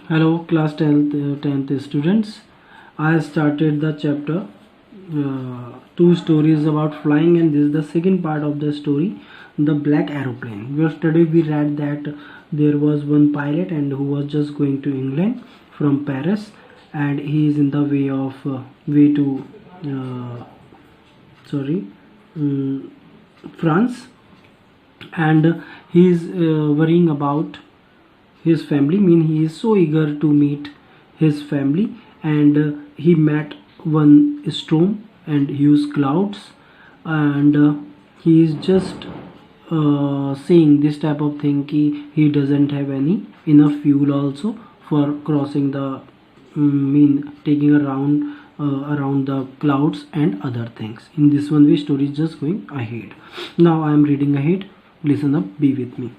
Hello, class 10th students. I started the chapter two stories about flying, and this is the second part of the story, the black aeroplane. Yesterday we read that there was one pilot and who was just going to England from Paris, and he is in the way to uh, France, and he is worrying about his family. He is so eager to meet his family, and he met one storm and huge clouds, and he is just saying this type of thing ki he doesn't have any enough fuel also for crossing the taking around the clouds and other things. In this one way story is just going ahead. Now I am reading ahead. Listen up, be with me.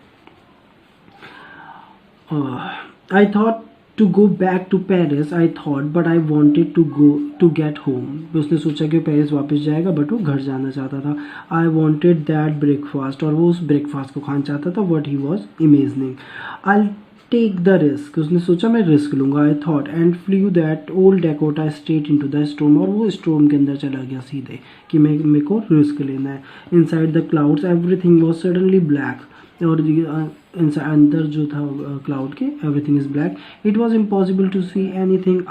I thought to go back to Paris. I thought, but I wanted to go to get home. उसने सोचा कि Paris वापस जाएगा, but वो घर जाना चाहता था. I wanted that breakfast, और वो उस ब्रेकफास्ट को खाना चाहता था. What he was imagining. I'll take the risk. उसने सोचा मैं रिस्क लूँगा. I thought and flew that old Dakota straight into the storm, और वो स्टॉर्म के अंदर चला गया सीधे कि मेरे को रिस्क लेना है. Inside the clouds everything was suddenly black, और अंदर जो था क्लाउड के everything is black. It was impossible to see anything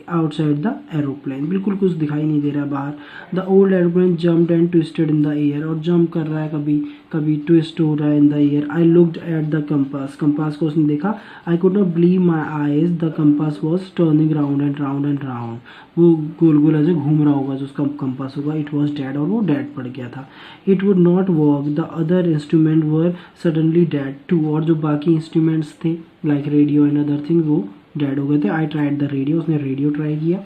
outside the aeroplane. बिल्कुल कुछ दिखाई नहीं दे रहा बाहर. The old aeroplane jumped and twisted in the air, और जंप कर रहा है, कभी कभी ट्विस्ट हो रहा है in the air. I looked at the compass को उसने देखा. I could not believe my eyes. The compass was turning round and round and round. वो गोल गोल ऐसे घूम रहा होगा जो उसका कंपास होगा. इट वॉज डेड, और वो डेड पड़ गया था. It would not work. The other instrument were suddenly dead too, और जो बाकी इंस्ट्रूमेंट्स थे like radio and other thing वो डेड हो गए थे. I tried the radio. उसने रेडियो ट्राई किया.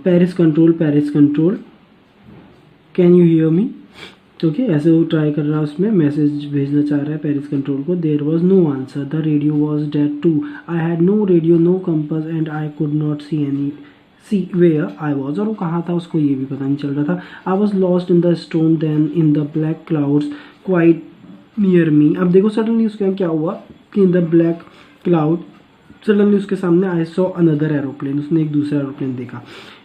Paris control can you hear me. Okay, ऐसे वो ट्राई कर रहा है, उसमें मैसेज भेजना चाह रहा है पेरिस कंट्रोल को. There was no answer. The radio was dead too. I had no radio, no compass, and I could not see where I was. और वो कहाँ था उसको ये भी पता नहीं चल रहा था. I was lost in the storm then in the black clouds quite near me. अब देखो सडनली उसके क्या हुआ कि in the black cloud suddenly उसके सामने आई सॉ अनदर एरोप्लेन. उसने एक दूसरा एरोप्लेन देखा.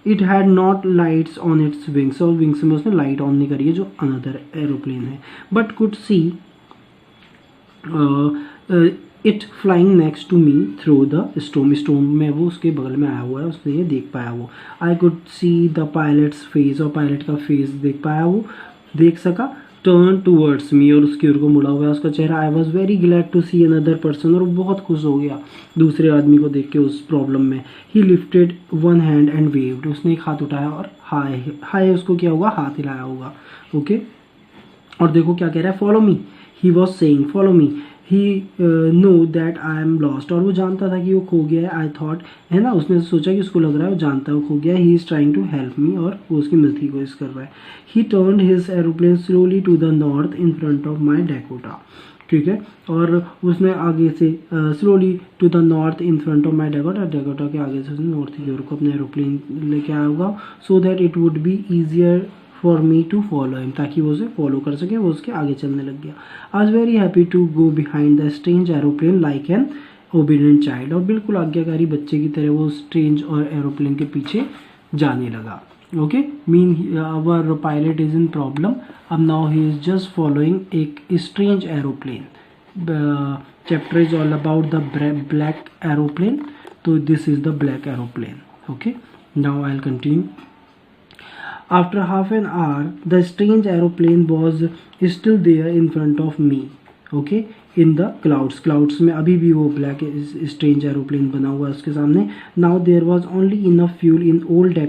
It had not lights on its wings, और विंग्स में उसने लाइट ऑन नहीं करी है जो अनदर एरोप्लेन है. But could see it flying next to me through the storm में वो उसके बगल में आया हुआ है. उसने ये देख पाया वो. I could see the pilots face, और पायलट का फेस देख पाया वो, देख सका. टर्न टूवर्ड्स मी, और उसकी ओर को मुड़ा हुआ है उसका चेहरा. I was very glad to see another person, और वो बहुत खुश हो गया दूसरे आदमी को देख के उस प्रॉब्लम में. ही lifted one hand and waived. उसने एक हाथ उठाया और हाय उसको क्या होगा, हाथ हिलाया होगा. ओके, और देखो क्या कह रहा है. Follow me, he was saying follow me. He know that I am lost, और वो जानता था कि वो खो गया है. आई थॉट, है ना, उसने सोचा कि उसको लग रहा है वो जानता है वो खो गया है. He is trying to help me, और वो उसकी मदद की कोशिश कर रहा है. He turned his aeroplane slowly to the north in front of my Dakota. ठीक है, और उसने आगे से slowly to the north in front of my Dakota के आगे से उसने नॉर्थ की ओर को अपने एरोप्लेन लेके आया होगा. So that it would be easier for me to follow him, ताकि वो उसे फॉलो कर सके. वो उसके आगे चलने लग गया. I was very happy to go behind the strange aeroplane like an obedient child, और बिल्कुल आज्ञाकारी बच्चे की तरह वो स्ट्रेंज और एरोप्लेन के पीछे जाने लगा. Okay, our pilot is in problem. अब now he is just following एक strange aeroplane. Chapter is all about the black aeroplane. तो this is the black aeroplane. Okay, now I will continue. After half an hour, the strange aeroplane was still there in front of me. Okay, in the clouds में अभी भी वो black strange aeroplane बना हुआ है उसके सामने. Now there was only enough fuel in old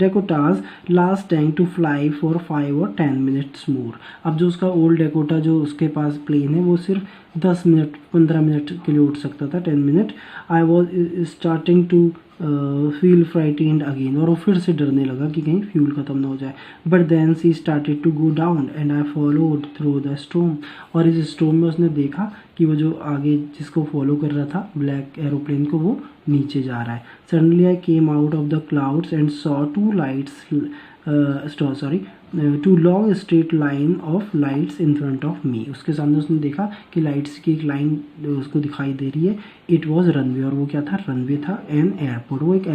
Dakota's last tank to fly for 5 or 10 minutes more. अब जो उसका old Dakota जो उसके पास plane है वो सिर्फ 10 मिनट 15 मिनट के लिए उड़ सकता था, 10 minute. I was starting to feel frightened again, और वो फिर से डरने लगा कि कहीं फ्यूल ख़त्म ना हो जाए. But then she started to go down and I followed through the storm, और इस स्टॉर्म में उसने देखा कि वो जो आगे जिसको फॉलो कर रहा था ब्लैक एरोप्लेन को, वो नीचे जा रहा है. Suddenly I came out of the clouds and saw two two long straight line of lights in front of me. उसके सामने उसने देखा कि लाइट्स की एक लाइन उसको दिखाई दे रही है। इट वॉज रनवे, और वो क्या था, रनवे था। एन एयरपोर्ट, वो एक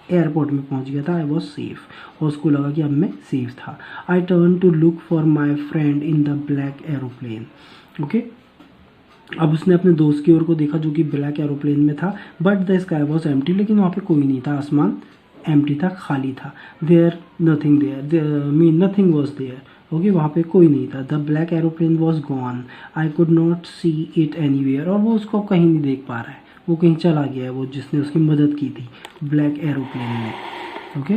एयरपोर्ट में पहुंच गया था। आई वॉज सेफ, और उसको लगा कि अब मैं सेफ था। I turn to look for my friend in the black aeroplane. Okay, अब उसने अपने दोस्त की ओर को देखा जो कि ब्लैक एरोप्लेन में था। But the sky was empty, लेकिन वहाँ पे कोई नहीं था, आसमान एम्प्टी था, खाली था। There nothing there, mean nothing was there. Okay, वहाँ पे कोई नहीं था। The black aeroplane was gone, I could not see it anywhere, और वो उसको कहीं नहीं देख पा रहा है, वो कहीं चला गया है, वो जिसने उसकी मदद की थी ब्लैक एरोप्लेन में। Okay,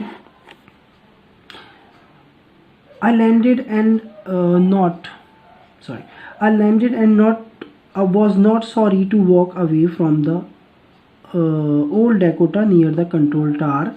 I landed and I landed and was not sorry to walk away from the old Dakota near the control tower.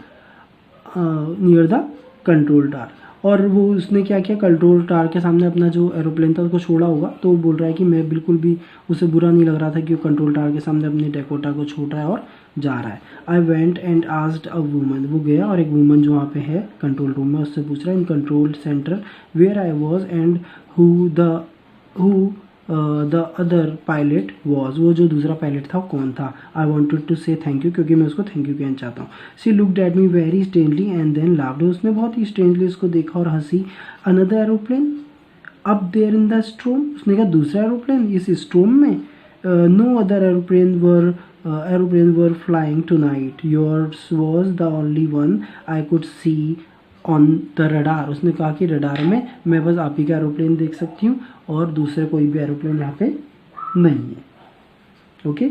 और वो उसने क्या किया, कंट्रोल टावर के सामने अपना जो एरोप्लेन था उसको छोड़ा होगा। तो वो बोल रहा है कि मैं बिल्कुल भी, उसे बुरा नहीं लग रहा था कि वो कंट्रोल टावर के सामने अपने डेकोटा को छोड़ रहा है और जा रहा है। I went and asked a woman, वो गया और एक वुमन जो वहाँ पे है कंट्रोल रूम में, उससे पूछ रहा है in control centre where I was and who the other pilot was, वो जो दूसरा पायलट था वो कौन था। I wanted to say thank you, क्योंकि मैं उसको थैंक यू कहना चाहता हूँ। She looked at me very strangely and then laughed, उसने बहुत ही स्ट्रेंजली उसको देखा और हंसी। Another aeroplane up there in the storm, उसने कहा दूसरा एरोप्लेन इस स्ट्रोम में। No other aeroplane were flying tonight, yours was the only one I could see on the radar, उसने कहा कि रडार में मैं बस आप ही का एरोप्लेन देख सकती हूँ और दूसरे कोई भी एरोप्लेन यहाँ पे नहीं है। Okay,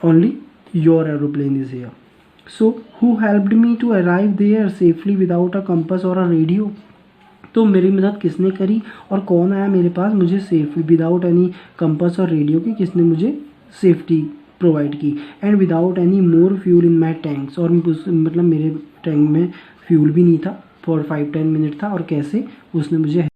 only your aeroplane is here. So who helped me to arrive there safely without a compass और अ रेडियो, तो मेरी मदद किसने करी और कौन आया मेरे पास मुझे सेफली, विदाउट एनी कंपास और रेडियो की, किसने मुझे सेफ्टी प्रोवाइड की। And without any more fuel in my tanks, और मतलब मेरे टैंक में फ्यूल भी नहीं था, फॉर 5-10 मिनट था, और कैसे उसने मुझे